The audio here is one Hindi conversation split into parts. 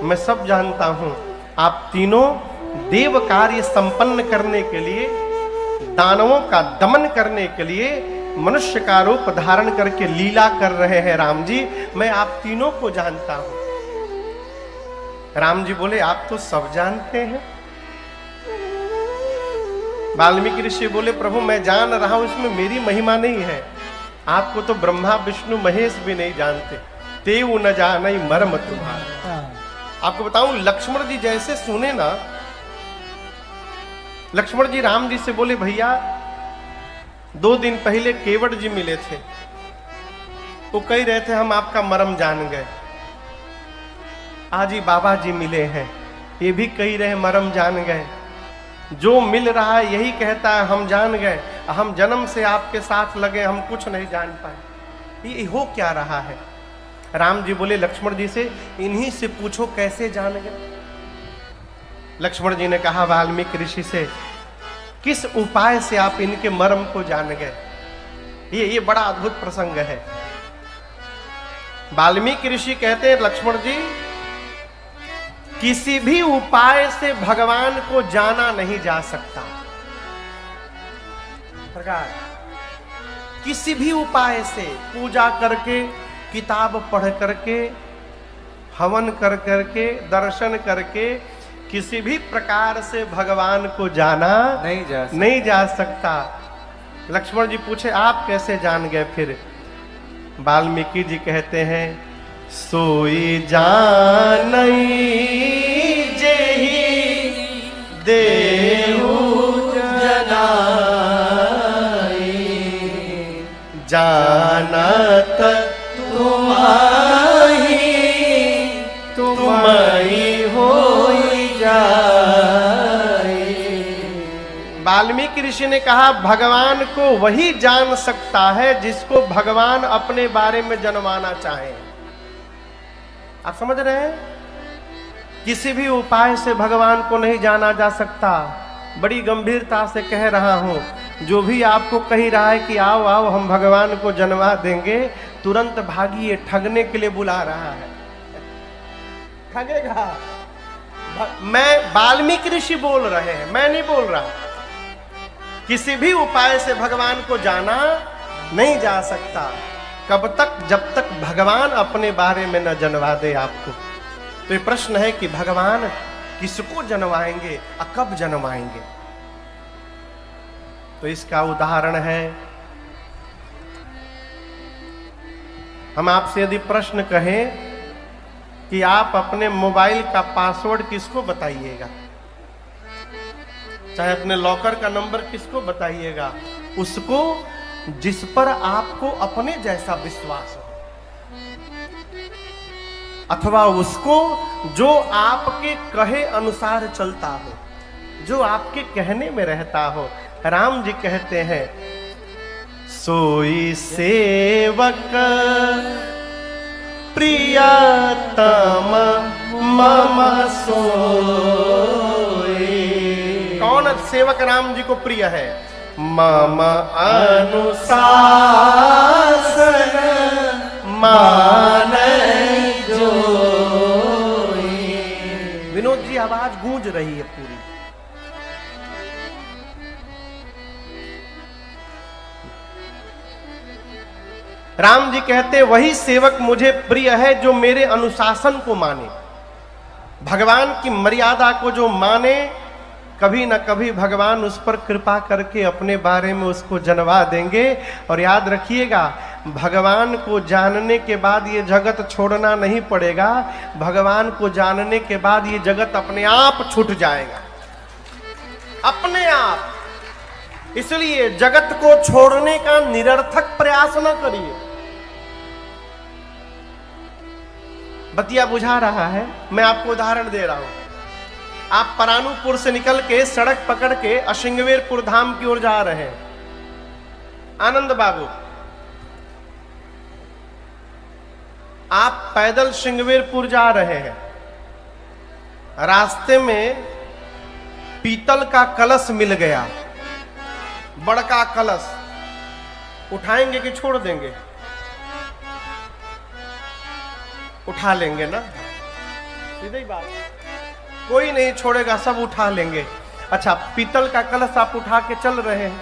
मैं सब जानता हूं। आप तीनों देव कार्य संपन्न करने के लिए, दानवों का दमन करने के लिए मनुष्य का रूप धारण करके लीला कर रहे हैं राम जी। मैं आप तीनों को जानता हूं। राम जी बोले, आप तो सब जानते हैं। वाल्मीकि ऋषि बोले, प्रभु मैं जान रहा हूं, इसमें मेरी महिमा नहीं है। आपको तो ब्रह्मा विष्णु महेश भी नहीं जानते। तेऊ न जाने मर्म तुम्हारा। आपको बताऊं, लक्ष्मण जी जैसे सुने ना, लक्ष्मण जी राम जी से बोले, भैया 2 दिन पहले केवट जी मिले थे, वो कह रहे थे हम आपका मर्म जान गए। आज ही बाबा जी मिले हैं, ये भी कह रहे मर्म जान गए। जो मिल रहा है यही कहता है हम जान गए, हम जन्म से आपके साथ लगे, हम कुछ नहीं जान पाए। ये हो क्या रहा है? राम जी बोले लक्ष्मण जी से, इन्हीं से पूछो कैसे जान गए। लक्ष्मण जी ने कहा वाल्मीकि ऋषि से, किस उपाय से आप इनके मर्म को जान गए? ये बड़ा अद्भुत प्रसंग है। वाल्मीकि ऋषि कहते हैं, लक्ष्मण जी किसी भी उपाय से भगवान को जाना नहीं जा सकता। प्रकार किसी भी उपाय से, पूजा करके, किताब पढ़ करके, हवन कर करके, दर्शन करके, किसी भी प्रकार से भगवान को जाना नहीं जा सकता। लक्ष्मण जी पूछे, आप कैसे जान गए फिर? वाल्मीकि जी कहते हैं, सोई जानई जेहि देहु जनाई, जानत तुम्हारी तुम्हारी होई जाई। वाल्मीकि ऋषि ने कहा, भगवान को वही जान सकता है जिसको भगवान अपने बारे में जानवाना चाहे। आप समझ रहे हैं? किसी भी उपाय से भगवान को नहीं जाना जा सकता। बड़ी गंभीरता से कह रहा हूं, जो भी आपको कह रहा है कि आओ आओ हम भगवान को जनवा देंगे, तुरंत भागिए, ठगने के लिए बुला रहा है। ठगेगा। मैं वाल्मीकि ऋषि बोल रहे हैं, मैं नहीं बोल रहा। किसी भी उपाय से भगवान को जाना नहीं जा सकता। कब तक? जब तक भगवान अपने बारे में न जनवा दे आपको। तो ये प्रश्न है कि भगवान किसको जनवाएंगे और कब जनवाएंगे? तो इसका उदाहरण है, हम आपसे यदि प्रश्न कहें कि आप अपने मोबाइल का पासवर्ड किसको बताइएगा, चाहे अपने लॉकर का नंबर किसको बताइएगा? उसको जिस पर आपको अपने जैसा विश्वास हो, अथवा उसको जो आपके कहे अनुसार चलता हो, जो आपके कहने में रहता हो। राम जी कहते हैं, सोई सेवक प्रियतम मम सोई। कौन सेवक राम जी को प्रिय है? मम अनुशासन मानै जोई। विनोद जी आवाज गूंज रही है पूरी। राम जी कहते, वही सेवक मुझे प्रिय है जो मेरे अनुशासन को माने, भगवान की मर्यादा को जो माने। कभी न कभी भगवान उस पर कृपा करके अपने बारे में उसको जनवा देंगे। और याद रखिएगा, भगवान को जानने के बाद ये जगत छोड़ना नहीं पड़ेगा। भगवान को जानने के बाद ये जगत अपने आप छूट जाएगा, अपने आप। इसलिए जगत को छोड़ने का निरर्थक प्रयास न करिए। बतिया बुझा रहा है? मैं आपको उदाहरण दे रहा हूं। आप परानुपुर से निकल के सड़क पकड़ के असिंगवेरपुर धाम की ओर जा रहे हैं। आनंद बाबू, आप पैदल सिंगवेरपुर जा रहे हैं। रास्ते में पीतल का कलश मिल गया, बड़का कलश। उठाएंगे कि छोड़ देंगे? उठा लेंगे ना। सीधी बात, कोई नहीं छोड़ेगा, सब उठा लेंगे। अच्छा, पीतल का कलश आप उठा के चल रहे हैं,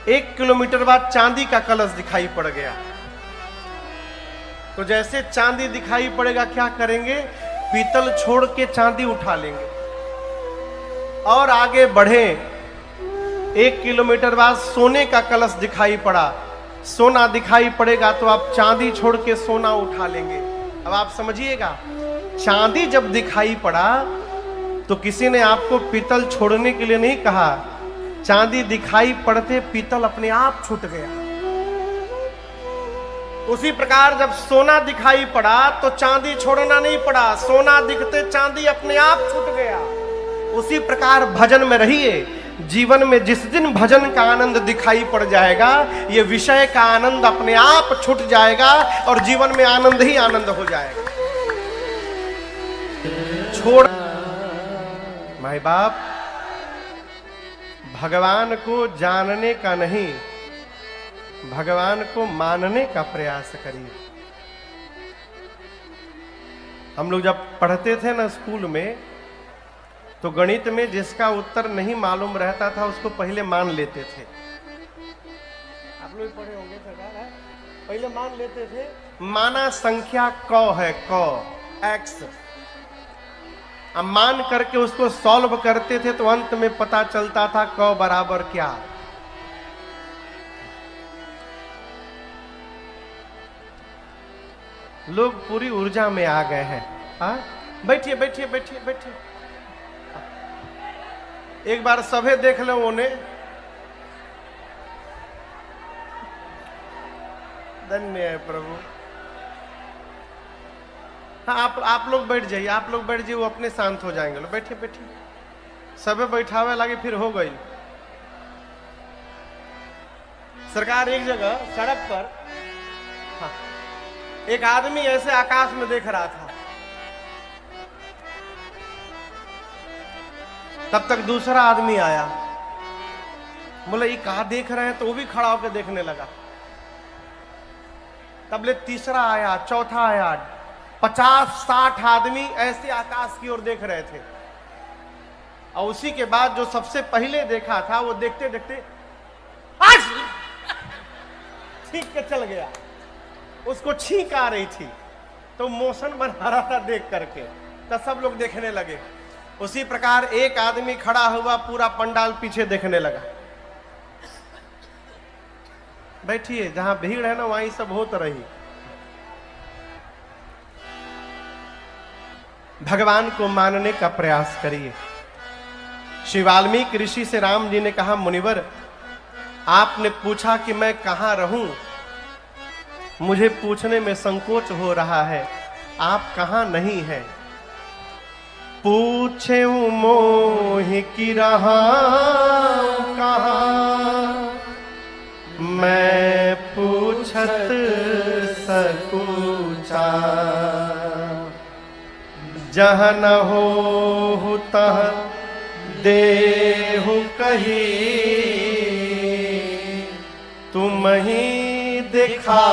1 किलोमीटर बाद चांदी का कलश दिखाई पड़ गया, तो जैसे चांदी दिखाई पड़ेगा क्या करेंगे? पीतल छोड़ के चांदी उठा लेंगे और आगे बढ़े। 1 किलोमीटर बाद सोने का कलश दिखाई पड़ा, सोना दिखाई पड़ेगा तो आप चांदी छोड़ के सोना उठा लेंगे। अब आप समझिएगा, चांदी जब दिखाई पड़ा तो किसी ने आपको पीतल छोड़ने के लिए नहीं कहा, चांदी दिखाई पड़ते पीतल अपने आप छूट गया। उसी प्रकार जब सोना दिखाई पड़ा तो चांदी छोड़ना नहीं पड़ा, सोना दिखते चांदी अपने आप छूट गया। उसी प्रकार भजन में रहिए, जीवन में जिस दिन भजन का आनंद दिखाई पड़ जाएगा, ये विषय का आनंद अपने आप छूट जाएगा और जीवन में आनंद ही आनंद हो जाएगा। छोड़ माई बाप, भगवान को जानने का नहीं, भगवान को मानने का प्रयास करिए। हम लोग जब पढ़ते थे ना स्कूल में, तो गणित में जिसका उत्तर नहीं मालूम रहता था उसको पहले मान लेते थे। आप लोग पढ़े होंगे सरकार, है? पहले मान लेते थे, माना संख्या क है, क एक्स, अब मान करके उसको सॉल्व करते थे तो अंत में पता चलता था क बराबर क्या। लोग पूरी ऊर्जा में आ गए हैं। हाँ, बैठिए बैठिए बैठिए बैठिए, एक बार सभे देख लो उन्हें। धन्य है प्रभु। हाँ, आप लोग बैठ जाइए, आप लोग बैठ जाइए, वो अपने शांत हो जाएंगे। लो बैठिए बैठिए, सभे बैठावे लगे फिर हो गई। सरकार एक जगह सड़क पर, हाँ, एक आदमी ऐसे आकाश में देख रहा था, तब तक दूसरा आदमी आया, बोले ये कहा देख रहे हैं, तो वो भी खड़ा होकर देखने लगा। तब ले तीसरा आया, चौथा आया, 50-60 आदमी ऐसे आकाश की ओर देख रहे थे। और उसी के बाद जो सबसे पहले देखा था वो देखते देखते छींक के चल गया, उसको छींक आ रही थी तो मोशन बना रहा था देख करके, तो सब लोग देखने लगे। उसी प्रकार एक आदमी खड़ा हुआ, पूरा पंडाल पीछे देखने लगा। बैठिए, जहां भीड़ है ना वहीं सब होता रही। भगवान को मानने का प्रयास करिए। श्री वाल्मीकि ऋषि से राम जी ने कहा, मुनिवर आपने पूछा कि मैं कहां रहूं, मुझे पूछने में संकोच हो रहा है, आप कहां नहीं हैं? पूछे मोहि की रहा कहां, मैं पूछत सकूचा, जहाँ न हो तह देहु कही, तुम ही दिखाओ।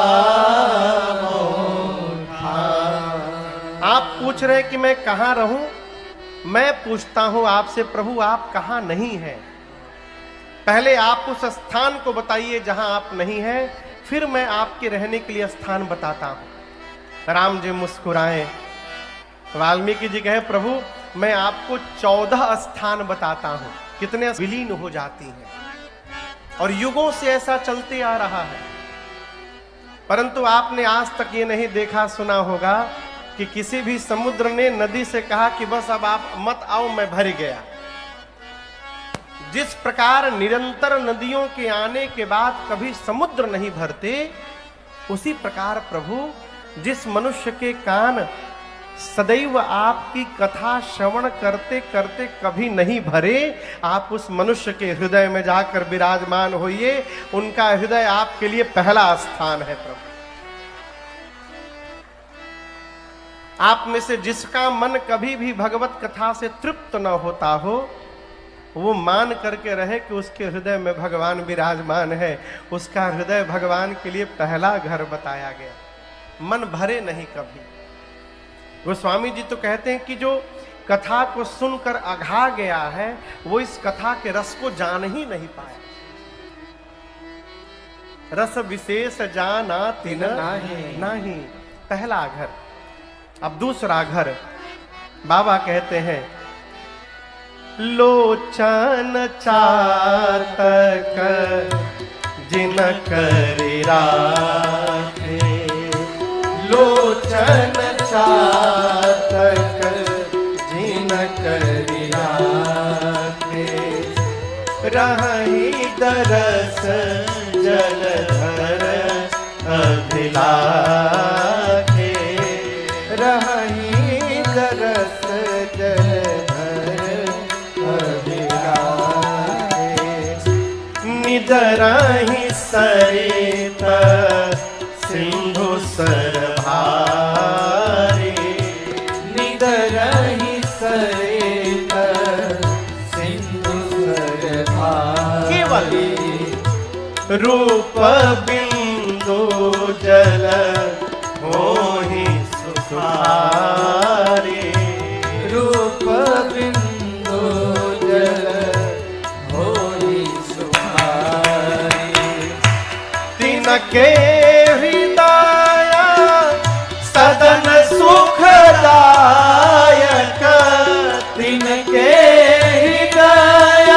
आप पूछ रहे कि मैं कहाँ रहूं, मैं पूछता हूं आपसे प्रभु आप कहाँ नहीं हैं। पहले आप उस स्थान को बताइए जहां आप नहीं हैं, फिर मैं आपके रहने के लिए स्थान बताता हूं। राम जी मुस्कुराए। वाल्मीकि जी कहे, प्रभु मैं आपको 14 स्थान बताता हूं। कितने विलीन हो जाती हैं और युगों से ऐसा चलते आ रहा है। परंतु आपने आज तक ये नहीं देखा सुना होगा कि किसी भी समुद्र ने नदी से कहा कि बस अब आप मत आओ, मैं भर गया। जिस प्रकार निरंतर नदियों के आने के बाद कभी समुद्र नहीं भरते, उसी प्रकार प्रभु जिस मनुष्य के कान सदैव आपकी कथा श्रवण करते करते कभी नहीं भरे, आप उस मनुष्य के हृदय में जाकर विराजमान होइए। उनका हृदय आपके लिए पहला स्थान है। प्रभु आप में से जिसका मन कभी भी भगवत कथा से तृप्त न होता हो, वो मान करके रहे कि उसके हृदय में भगवान विराजमान है। उसका हृदय भगवान के लिए पहला घर बताया गया। मन भरे नहीं कभी। गोस्वामी जी तो कहते हैं कि जो कथा को सुनकर अघा गया है वो इस कथा के रस को जान ही नहीं पाया। रस विशेष जाना तिन नहीं, पहला घर। अब दूसरा घर बाबा कहते हैं, लोचन चातक जिन करि राखे, लोचन चातक जिन करि राखे, रहि दरस जलधर अभिलाखे, रहि दरस जलधर अभिलाखे, निदरहि सरित सिंधु सरभारे, निदरहि सरित सिंधु सरभारे, केवल रूप बिंदु जल मोहि सुखारे, रूप बिंदु जल मोहि सुखारे, तिनके हृदय सदन सुखदायक, तिनके हृदय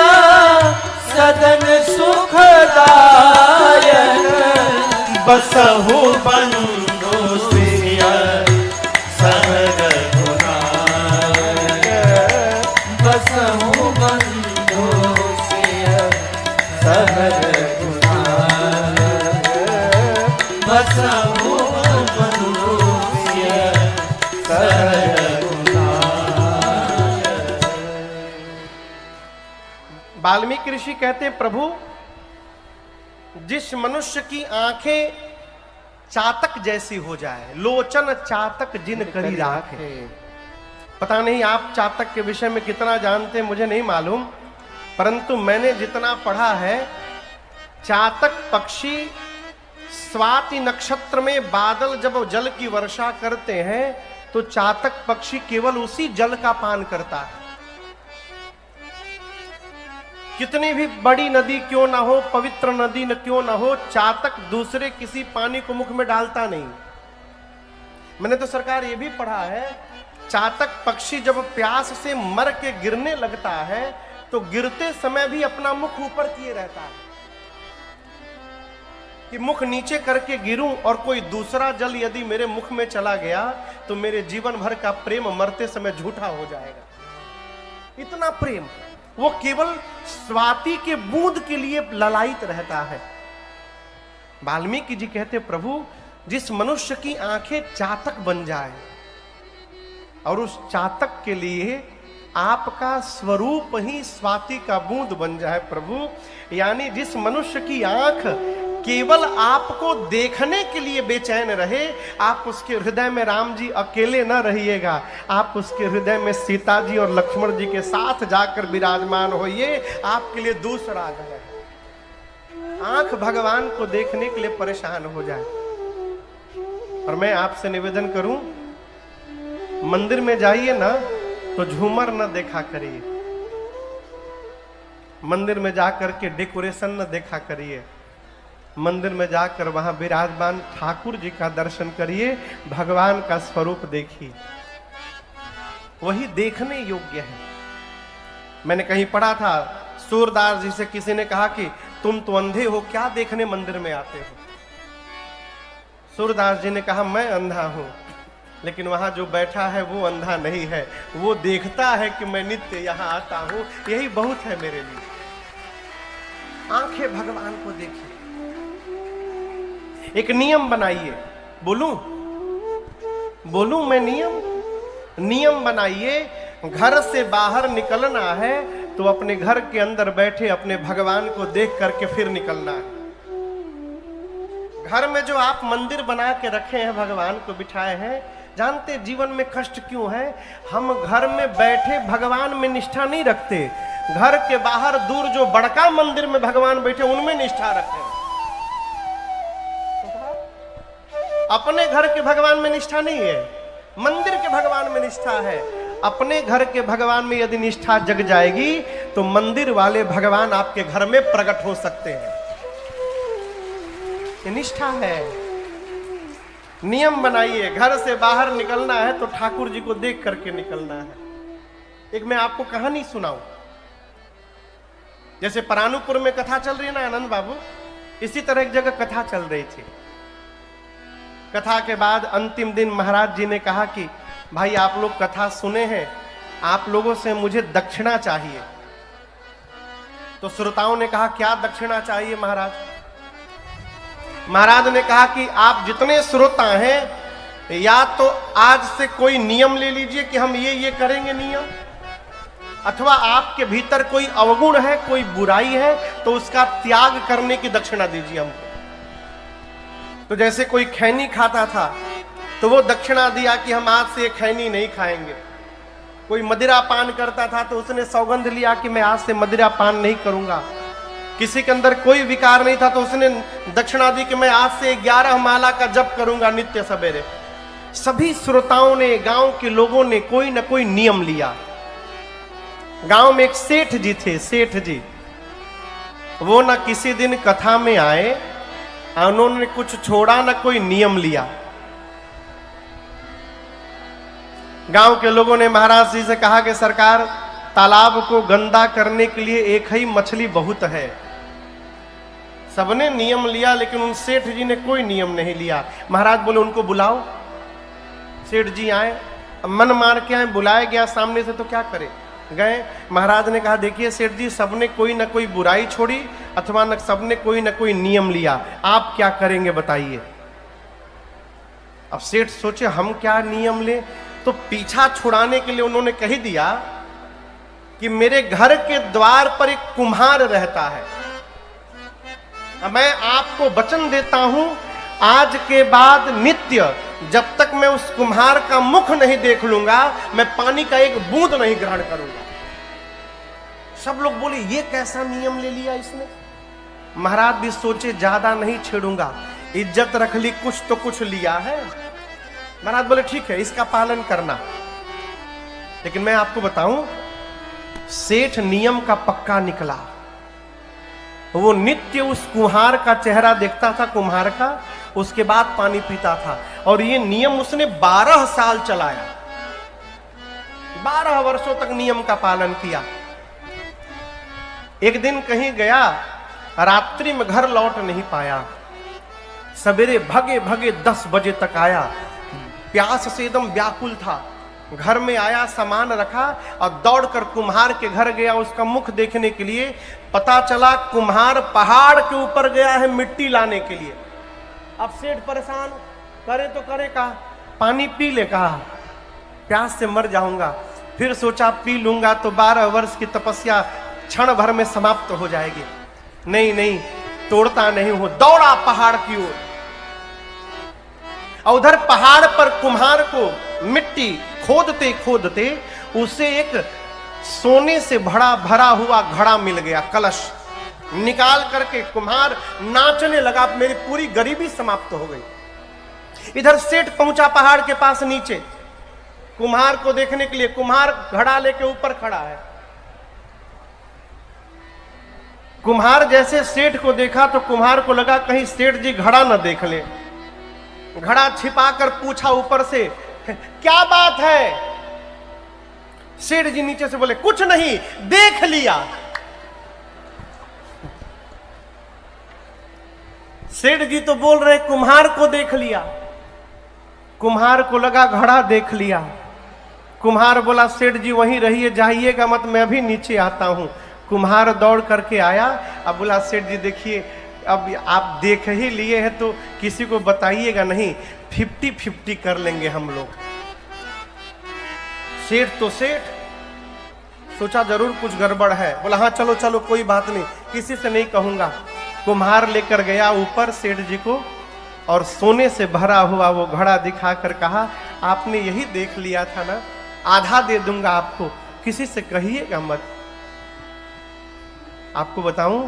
सदन सुखदायक, बसहु बंधु सिय सहर गुनायक, बसहु बंधु सिय सहर गुनायक, बसहु बंधु सिय सहर गुनायक। वाल्मीकि ऋषि कहते हैं, प्रभु जिस मनुष्य की आंखें चातक जैसी हो जाए, लोचन चातक जिन करी राखे। पता नहीं आप चातक के विषय में कितना जानते हैं, मुझे नहीं मालूम, परंतु मैंने जितना पढ़ा है, चातक पक्षी स्वाति नक्षत्र में बादल जब जल की वर्षा करते हैं तो चातक पक्षी केवल उसी जल का पान करता है। कितनी भी बड़ी नदी क्यों ना हो, पवित्र नदी न क्यों ना हो, चातक दूसरे किसी पानी को मुख में डालता नहीं। मैंने तो सरकार ये भी पढ़ा है, चातक पक्षी जब प्यास से मर के गिरने लगता है तो गिरते समय भी अपना मुख ऊपर किए रहता है कि मुख नीचे करके गिरूं और कोई दूसरा जल यदि मेरे मुख में चला गया तो मेरे जीवन भर का प्रेम मरते समय झूठा हो जाएगा। इतना प्रेम वो केवल स्वाति के बूंद के लिए ललायित रहता है। वाल्मीकि जी कहते, प्रभु जिस मनुष्य की आंखें चातक बन जाए और उस चातक के लिए आपका स्वरूप ही स्वाति का बूंद बन जाए प्रभु, यानी जिस मनुष्य की आंख केवल आपको देखने के लिए बेचैन रहे, आप उसके हृदय में राम जी अकेले न रहिएगा, आप उसके हृदय में सीता जी और लक्ष्मण जी के साथ जाकर विराजमान होइए, आपके लिए दूसरा घर है। आंख भगवान को देखने के लिए परेशान हो जाए। और मैं आपसे निवेदन करूं, मंदिर में जाइए ना तो झूमर न देखा करिए, मंदिर में जाकर के डेकोरेशन न देखा करिए, मंदिर में जाकर वहां विराजमान ठाकुर जी का दर्शन करिए, भगवान का स्वरूप देखिए, वही देखने योग्य है। मैंने कहीं पढ़ा था, सूरदास जी से किसी ने कहा कि तुम तो अंधे हो, क्या देखने मंदिर में आते हो? सूरदास जी ने कहा, मैं अंधा हूं, लेकिन वहां जो बैठा है वो अंधा नहीं है, वो देखता है कि मैं नित्य यहां आता हूं, यही बहुत है मेरे लिए। आंखें भगवान को देखिए। एक नियम बनाइए, बोलूं मैं नियम बनाइए, घर से बाहर निकलना है तो अपने घर के अंदर बैठे अपने भगवान को देख करके फिर निकलना है। घर में जो आप मंदिर बना के रखे हैं, भगवान को बिठाए हैं, जानते जीवन में कष्ट क्यों है? हम घर में बैठे भगवान में निष्ठा नहीं रखते, घर के बाहर दूर जो बड़का मंदिर में भगवान बैठे उनमें निष्ठा रखते हैं। अपने घर के भगवान में निष्ठा नहीं है, मंदिर के भगवान में निष्ठा है। अपने घर के भगवान में यदि निष्ठा जग जाएगी तो मंदिर वाले भगवान आपके घर में प्रकट हो सकते हैं। ये निष्ठा है। नियम बनाइए, घर से बाहर निकलना है तो ठाकुर जी को देख करके निकलना है। एक मैं आपको कहानी सुनाऊं। जैसे परानुपुर में कथा चल रही है ना आनंद बाबू, इसी तरह एक जगह कथा चल रही थी। कथा के बाद अंतिम दिन महाराज जी ने कहा कि भाई आप लोग कथा सुने हैं, आप लोगों से मुझे दक्षिणा चाहिए। तो श्रोताओं ने कहा क्या दक्षिणा चाहिए महाराज? महाराज ने कहा कि आप जितने श्रोता हैं या तो आज से कोई नियम ले लीजिए कि हम ये करेंगे नियम, अथवा आपके भीतर कोई अवगुण है, कोई बुराई है तो उसका त्याग करने की दक्षिणा दीजिए हमको। तो जैसे कोई खैनी खाता था तो वो दक्षिणा दिया कि हम आज से खैनी नहीं खाएंगे। कोई मदिरा पान करता था तो उसने सौगंध लिया कि मैं आज से मदिरा पान नहीं करूंगा। किसी के अंदर कोई विकार नहीं था तो उसने दक्षिणा दी कि मैं आज से 11 माला का जप करूंगा नित्य सवेरे। सभी श्रोताओं ने, गांव के लोगों ने कोई ना कोई नियम लिया। गांव में एक सेठ जी थे, सेठ जी। वो ना किसी दिन कथा में आए, उन्होंने कुछ छोड़ा ना कोई नियम लिया। गांव के लोगों ने महाराज जी से कहा कि सरकार, तालाब को गंदा करने के लिए एक ही मछली बहुत है। सबने नियम लिया लेकिन उन सेठ जी ने कोई नियम नहीं लिया। महाराज बोले उनको बुलाओ। सेठ जी आए, मन मार के आए, बुलाया गया सामने से तो क्या करे, गए। महाराज ने कहा देखिए सेठ जी, सबने कोई ना कोई बुराई छोड़ी अथवा न सबने कोई ना कोई नियम लिया, आप क्या करेंगे बताइए। अब सेठ सोचे हम क्या नियम ले, तो पीछा छुड़ाने के लिए उन्होंने कह दिया कि मेरे घर के द्वार पर एक कुम्हार रहता है। मैं आपको वचन देता हूं, आज के बाद नित्य जब तक मैं उस कुम्हार का मुख नहीं देख लूंगा, मैं पानी का एक बूंद नहीं ग्रहण करूंगा। सब लोग बोले ये कैसा नियम ले लिया इसने। महाराज भी सोचे ज्यादा नहीं छेड़ूंगा, इज्जत रख ली, कुछ तो कुछ लिया है। महाराज बोले ठीक है, इसका पालन करना। लेकिन मैं आपको बताऊं, सेठ नियम का पक्का निकला। वो नित्य उस कुम्हार का चेहरा देखता था, कुम्हार का, उसके बाद पानी पीता था। और ये नियम उसने 12 साल चलाया। 12 वर्षों तक नियम का पालन किया। एक दिन कहीं गया, रात्रि में घर लौट नहीं पाया। सवेरे भगे भगे 10 बजे तक आया, प्यास से एकदम व्याकुल था। घर में आया, सामान रखा और दौड़कर कुम्हार के घर गया उसका मुख देखने के लिए। पता चला कुम्हार पहाड़ के ऊपर गया है मिट्टी लाने के लिए। अब सेठ परेशान, करे तो करे कहा, पानी पी ले कहा, प्यास से मर जाऊंगा। फिर सोचा पी लूंगा तो 12 वर्ष की तपस्या क्षण भर में समाप्त हो जाएगी। नहीं नहीं, तोड़ता नहीं हूं, दौड़ा पहाड़ की ओर। उधर पहाड़ पर कुम्हार को मिट्टी खोदते खोदते उसे एक सोने से भरा हुआ घड़ा मिल गया, कलश। निकाल करके कुम्हार नाचने लगा, मेरी पूरी गरीबी समाप्त हो गई। इधर सेठ पहुंचा पहाड़ के पास नीचे कुम्हार को देखने के लिए। कुम्हार घड़ा लेके ऊपर खड़ा है। कुम्हार जैसे सेठ को देखा तो कुम्हार को लगा कहीं सेठ जी घड़ा न देख ले। घड़ा छिपाकर पूछा ऊपर से, क्या बात है? सेठ जी नीचे से बोले, कुछ नहीं, देख लिया। सेठ जी तो बोल रहे कुम्हार को देख लिया। कुम्हार को लगा घड़ा देख लिया। कुम्हार बोला सेठ जी वहीं रहिए, जाइएगा मत, मैं भी नीचे आता हूं। कुम्हार दौड़ करके आया। अब बोला सेठ जी देखिए, अब आप देख ही लिए हैं तो किसी को बताइएगा नहीं, 50-50 कर लेंगे हम लोग। सेठ तो सेठ, सोचा जरूर कुछ गड़बड़ है। बोला हाँ चलो चलो, कोई बात नहीं, किसी से नहीं कहूंगा। कुम्हार लेकर गया ऊपर सेठ जी को और सोने से भरा हुआ वो घड़ा दिखाकर कहा, आपने यही देख लिया था ना, आधा दे दूंगा आपको, किसी से कहिएगा मत। आपको बताऊं,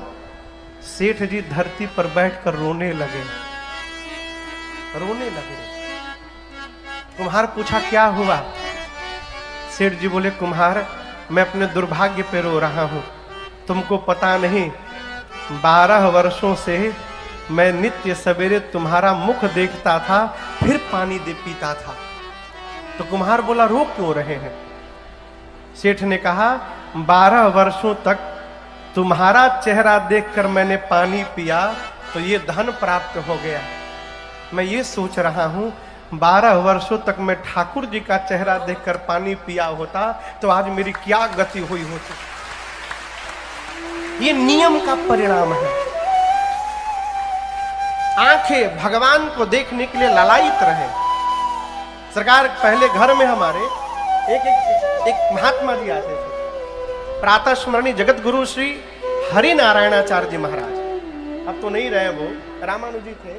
सेठ जी धरती पर बैठकर रोने लगे, रोने लगे। कुम्हार पूछा क्या हुआ? सेठ जी बोले कुम्हार, मैं अपने दुर्भाग्य पे रो रहा हूं। तुमको पता नहीं, 12 वर्षों से मैं नित्य सवेरे तुम्हारा मुख देखता था, फिर पानी दे पीता था। तो कुम्हार बोला रो क्यों रहे हैं? सेठ ने कहा 12 वर्षों तक तुम्हारा चेहरा देखकर मैंने पानी पिया तो ये धन प्राप्त हो गया। मैं ये सोच रहा हूं 12 वर्षों तक मैं ठाकुर जी का चेहरा देखकर पानी पिया होता तो आज मेरी क्या गति हुई होती। ये नियम का परिणाम है। आंखें भगवान को देखने के लिए ललायित रहे। सरकार पहले घर में हमारे एक महात्मा जी आते थे, प्रातः स्मरणीय जगत गुरु श्री हरि नारायणाचार्य जी महाराज। अब तो नहीं रहे वो, रामानुजी थे।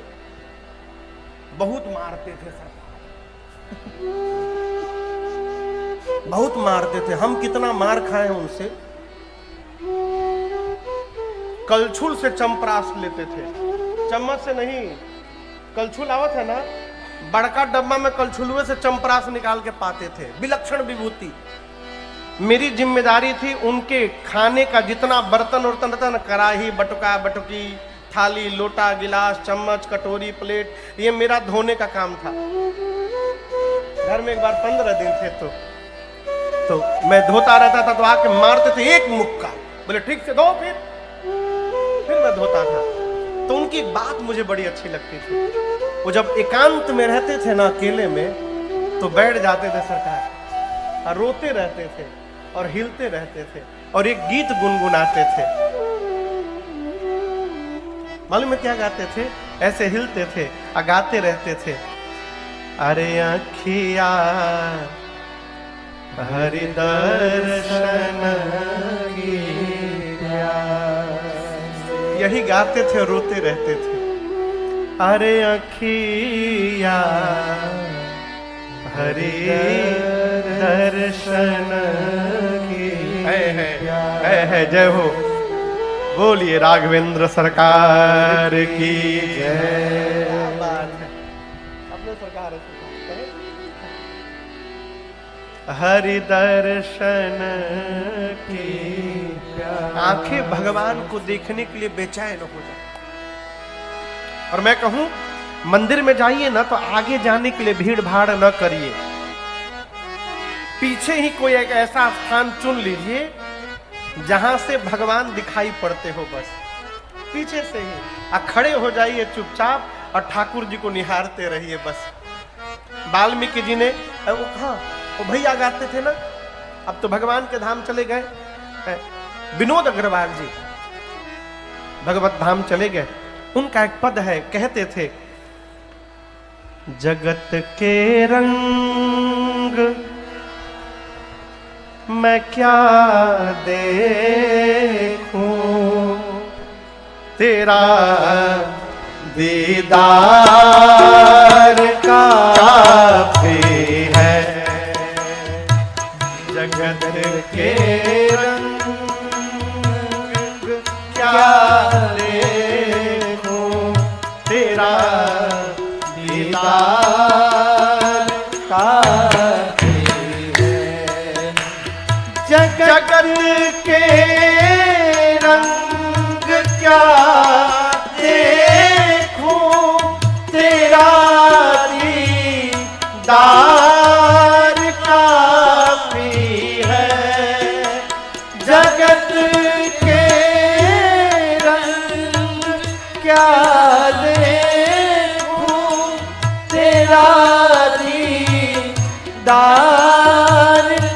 बहुत मारते थे सरकार, बहुत मारते थे। हम कितना मार खाए उनसे। कलछुल से चंपरास लेते थे, चम्मच से नहीं। कलछुल आवत है ना, बड़का डब्बा में कलछुलुए से चंपरास निकाल के पाते थे। विलक्षण विभूति। मेरी जिम्मेदारी थी उनके खाने का जितना बर्तन उर्तन रहता ना, कढ़ाई, बटुका, बटुकी, थाली, लोटा, गिलास, चम्मच, कटोरी, प्लेट, ये मेरा धोने का काम था। घर में एक बार 15 दिन थे तो मैं धोता रहता था तो आके मारते थे एक मुक्का। बोले ठीक से धो, फिर मैं धोता था। तो उनकी बात मुझे बड़ी अच्छी लगती थी। वो जब एकांत में रहते थे ना, अकेले में, तो बैठ जाते थे सरकार और रोते रहते थे और हिलते रहते थे और एक गीत गुनगुनाते थे। मालूम है क्या गाते थे? ऐसे हिलते थे और गाते रहते थे, अरे अखिया हरि दर्शन की प्यास। यही गाते थे, रोते रहते थे। अरे अखिया हरि दर्शन की है। जय हो। बोलिए राघवेंद्र सरकार की जय। बात है, अपने सरकार है। हरि दर्शन की आंखें भगवान को देखने के लिए बेचैन हो जाए। और मैं कहूं मंदिर में जाइए ना तो आगे जाने के लिए भीड़ भाड़ न करिए, पीछे ही कोई एक ऐसा स्थान चुन लीजिए जहां से भगवान दिखाई पड़ते हो। बस पीछे से ही खड़े हो जाइए चुपचाप और ठाकुर जी को निहारते रहिए। बस वाल्मीकि जी ने वो भैया गाते थे ना, अब तो भगवान के धाम चले गए। विनोद अग्रवाल जी भगवत धाम चले गए। उनका एक पद है, कहते थे, जगत के रंग मैं क्या देखूं, तेरा दीदार काफी है। जगत के रंग क्या देखूं, तेरा दीदार काफी है। जगत के रंग क्या देखूं, तेरा दीदार काफी है। जगत के रंग क्या देखूं, तेरा दीदार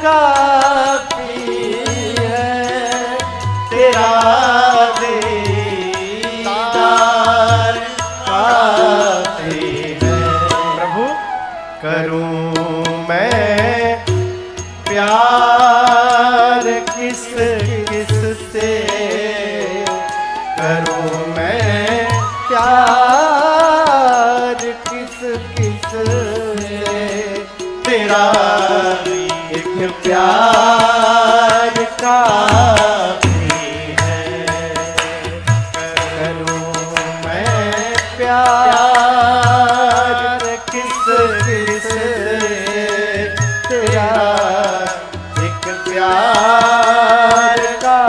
काफी है। तेरा दीदार काफी है। प्रभु करूं मैं प्यार किस किस से, करूं मैं प्यार किस किस से, तेरा एक प्यार काफी है। करूं मैं प्यार किस किस से, प्यार का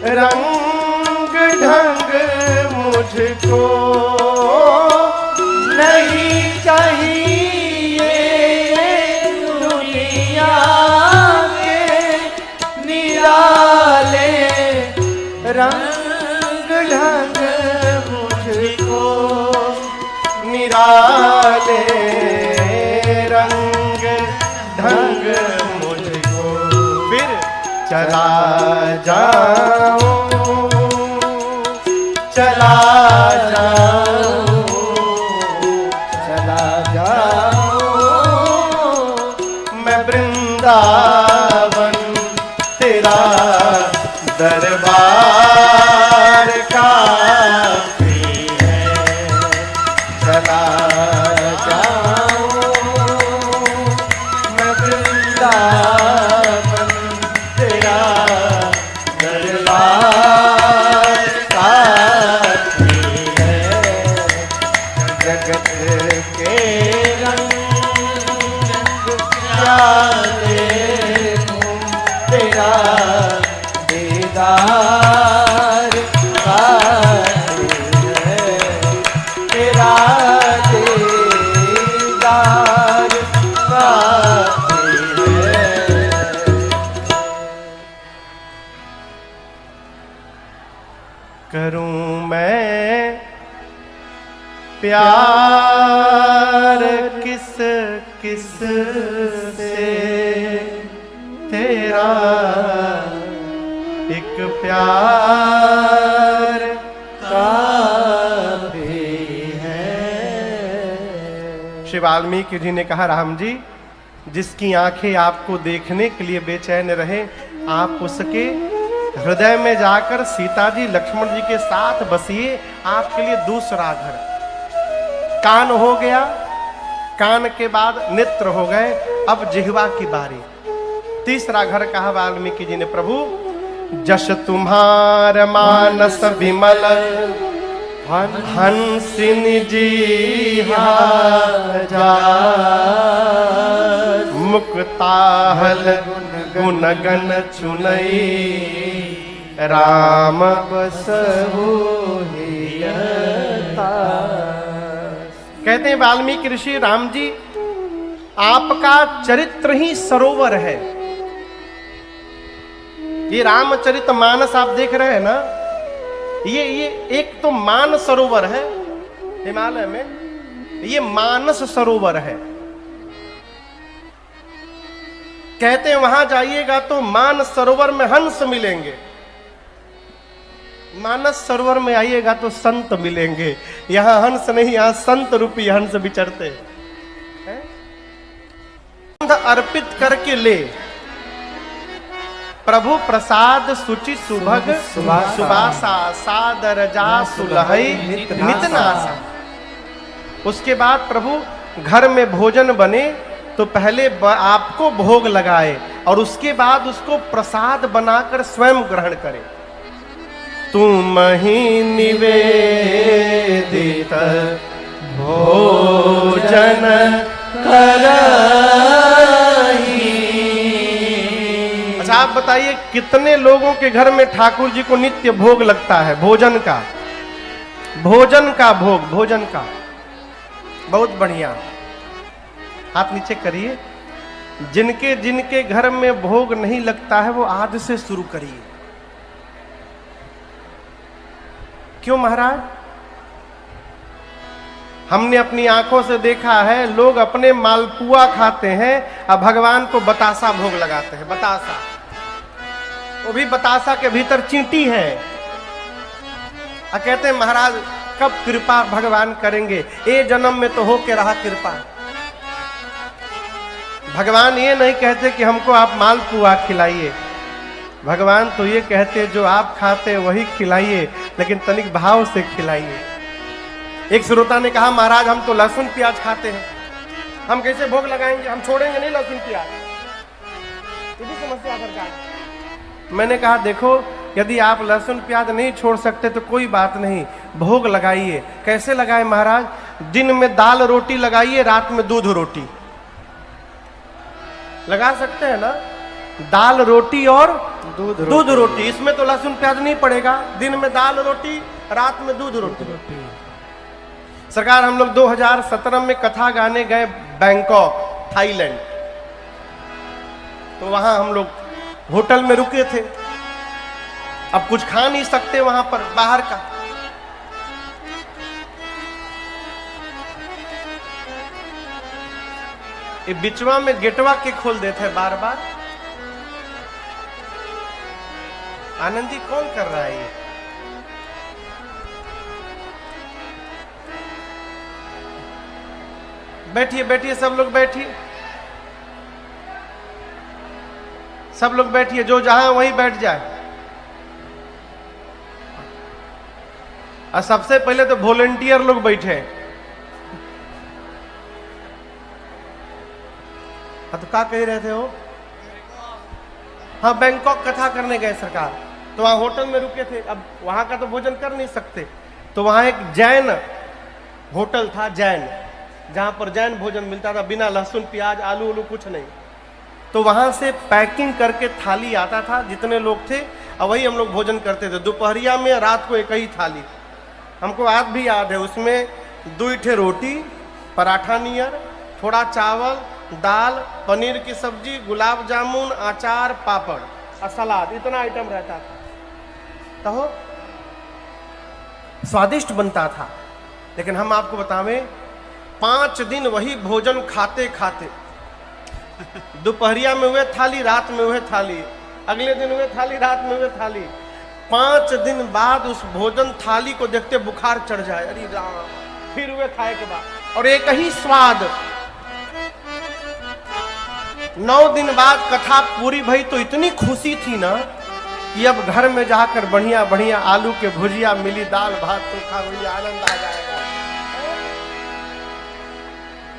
रंग ढंग मुझको नहीं चाहिए दुनिया के निराले रंग ढंग मुझको निराले रंग ढंग मुझको फिर चला जाऊं चला जाऊं चला जाऊं मैं वृंदावन तेरा दरबार काफी है चला जाऊं मैं वृंदावन तेरा दरबार काफी है जगत के रंग क्या देखूं तेरा दीदार काफी है तेरा दीदार काफी है। करूं मैं प्यार किस किस से तेरा एक प्यार काफी है। श्री वाल्मीकि जी ने कहा, राम जी, जिसकी आंखें आपको देखने के लिए बेचैन रहे, आप उसके हृदय में जाकर सीता जी लक्ष्मण जी के साथ बसिए। आपके लिए दूसरा घर। कान हो गया, कान के बाद नेत्र हो गए, अब जिह्वा की बारी। तीसरा घर कहा वाल्मीकि जी ने, प्रभु जश तुम्हार मानस विमल हंसिनी जी मुक्ताहल गुण गण चुनई राम बसहु हियता। कहते हैं वाल्मीकि ऋषि, राम जी, आपका चरित्र ही सरोवर है। ये रामचरित मानस आप देख रहे हैं ना, ये एक तो मान सरोवर है हिमालय में, ये मानस सरोवर है। कहते हैं वहां जाइएगा तो मान सरोवर में हंस मिलेंगे, मानस सरोवर में आइएगा तो संत मिलेंगे। यहां हंस नहीं, यहां संत रूपी हंस विचरते हैं। अर्पित करके ले प्रभु प्रसाद सुचि सुभग सुबासा सादर जा सुलहई नितनासा। उसके बाद प्रभु घर में भोजन बने तो पहले आपको भोग लगाए और उसके बाद उसको प्रसाद बनाकर स्वयं ग्रहण करे। तुम ही निवेदित भोजन करही। अच्छा, आप बताइए कितने लोगों के घर में ठाकुर जी को नित्य भोग लगता है, भोजन का भोग, भोजन का। बहुत बढ़िया, हाथ नीचे करिए। जिनके जिनके घर में भोग नहीं लगता है वो आज से शुरू करिए। क्यों महाराज? हमने अपनी आंखों से देखा है, लोग अपने मालपुआ खाते हैं और भगवान को बतासा भोग लगाते हैं। बतासा, वो भी बतासा के भीतर चींटी है। और कहते हैं महाराज कब कृपा भगवान करेंगे, ये जन्म में तो हो के रहा कृपा। भगवान ये नहीं कहते कि हमको आप मालपुआ खिलाइए, भगवान तो ये कहते जो आप खाते वही खिलाइए, लेकिन तनिक भाव से खिलाइए। एक श्रोता ने कहा महाराज हम तो लहसुन प्याज खाते हैं, हम कैसे भोग लगाएंगे, हम छोड़ेंगे नहीं लहसुन प्याज। ये भी समस्या सरकार। मैंने कहा देखो यदि आप लहसुन प्याज नहीं छोड़ सकते तो कोई बात नहीं, भोग लगाइए। कैसे लगाए महाराज? दिन में दाल रोटी लगाइए, रात में दूध रोटी। लगा सकते हैं ना? दाल रोटी और दूध रोटी, इसमें तो लहसुन प्याज नहीं पड़ेगा। दिन में दाल रोटी, रात में दूध रोटी। सरकार हम लोग 2017 में कथा गाने गए बैंकॉक, थाईलैंड। तो वहां हम लोग होटल में रुके थे। अब कुछ खा नहीं सकते वहां पर बाहर का। ये बिचवा में गेटवा के खोल देते हैं बार बार। आनंद जी कौन कर रहा है ये? बैठिए बैठिए, सब लोग बैठिए, सब लोग बैठिए, जो जहां वहीं बैठ जाए। और सबसे पहले तो वॉलेंटियर लोग बैठे। हाँ तो क्या कह रहे थे वो? हाँ बैंकॉक कथा करने गए सरकार, तो वहां होटल में रुके थे। अब वहां का तो भोजन कर नहीं सकते, तो वहां एक जैन होटल था, जैन, जहां पर जैन भोजन मिलता था, बिना लहसुन प्याज आलू उलू कुछ नहीं। तो वहां से पैकिंग करके थाली आता था, जितने लोग थे और वही हम लोग भोजन करते थे। दोपहरिया में, रात को एक ही थाली। हमको आज भी याद है, उसमें 2 ठे रोटी, पराठा नियर, थोड़ा चावल, दाल, पनीर की सब्जी, गुलाब जामुन, अचार, पापड़ और सलाद, इतना आइटम रहता था। तो स्वादिष्ट बनता था। लेकिन हम आपको बतावें 5 दिन वही भोजन खाते खाते, दोपहरिया में हुए थाली, रात में हुए थाली, अगले दिन हुए थाली, रात में हुए थाली। 5 दिन बाद उस भोजन थाली को देखते बुखार चढ़ जाए, अरे राम, फिर हुए खाए के बाद, और एक ही स्वाद। 9 दिन बाद कथा पूरी भई तो इतनी खुशी थी ना कि अब घर में जाकर बढ़िया बढ़िया आलू के भुजिया मिली, दाल भात चोखा मिली, आनंद आ जाएगा।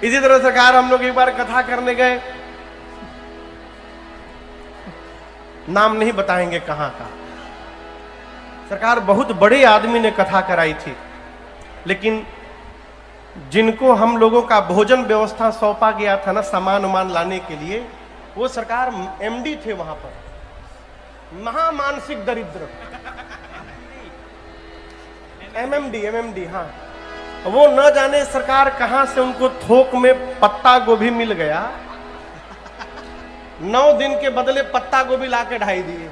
इसी तरह सरकार हम लोग एक बार कथा करने गए, नाम नहीं बताएंगे कहां का। सरकार बहुत बड़े आदमी ने कथा कराई थी, लेकिन जिनको हम लोगों का भोजन व्यवस्था सौंपा गया था ना, सामान उमान लाने के लिए, वो सरकार एमडी थे वहां पर, महामानसिक दरिद्र, एमएमडी, हाँ। वो न जाने सरकार कहां से उनको थोक में पत्ता गोभी मिल गया। 9 दिन के बदले पत्ता गोभी लाके ढाई दिए।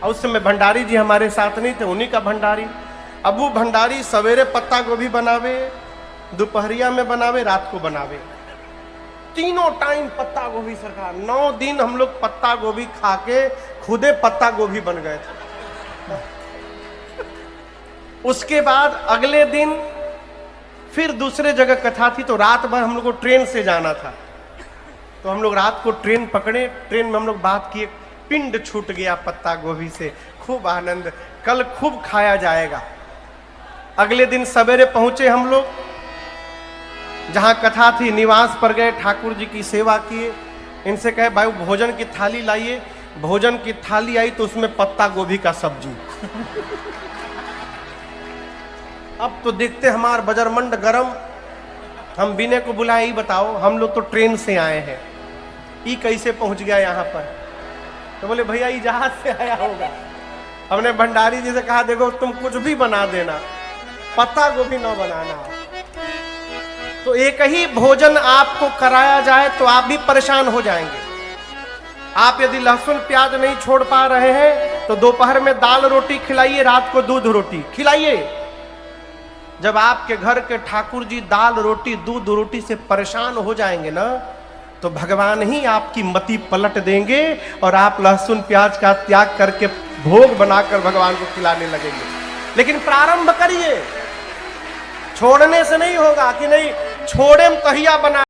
और उस समय भंडारी जी हमारे साथ नहीं थे, उन्हीं का भंडारी। अब वो भंडारी सवेरे पत्ता गोभी बनावे, दोपहरिया में बनावे, रात को बनावे, तीनों टाइम पत्ता गोभी। सरकार 9 दिन हम लोग पत्ता गोभी खा के खुदे पत्ता गोभी बन गए थे। उसके बाद अगले दिन फिर दूसरे जगह कथा थी, तो रात भर हम लोग को ट्रेन से जाना था। तो हम लोग रात को ट्रेन पकड़े, ट्रेन में हम लोग बात किए, पिंड छूट गया पत्ता गोभी से, खूब आनंद, कल खूब खाया जाएगा। अगले दिन सवेरे पहुंचे हम लोग, जहां कथा थी निवास पर गए, ठाकुर जी की सेवा किए। इनसे कहे भाई भोजन की थाली लाइए। भोजन की थाली आई तो उसमें पत्ता गोभी का सब्जी। अब तो देखते हमार बजरमंड गरम। हम बिने को बुलाए, ही बताओ हम लोग तो ट्रेन से आए हैं, ये कैसे पहुंच गया यहाँ पर? तो बोले भैया ये जहाज से आया होगा। हमने भंडारी जी से कहा देखो तुम कुछ भी बना देना, पत्ता गोभी ना बनाना। तो एक ही भोजन आपको कराया जाए तो आप भी परेशान हो जाएंगे। आप यदि लहसुन प्याज नहीं छोड़ पा रहे हैं तो दोपहर में दाल रोटी खिलाइए, रात को दूध रोटी खिलाइए। जब आपके घर के ठाकुर जी दाल रोटी दूध रोटी से परेशान हो जाएंगे ना, तो भगवान ही आपकी मति पलट देंगे और आप लहसुन प्याज का त्याग करके भोग बनाकर भगवान को खिलाने लगेंगे। लेकिन प्रारंभ करिए, छोड़ने से नहीं होगा कि नहीं छोड़े तहिया बना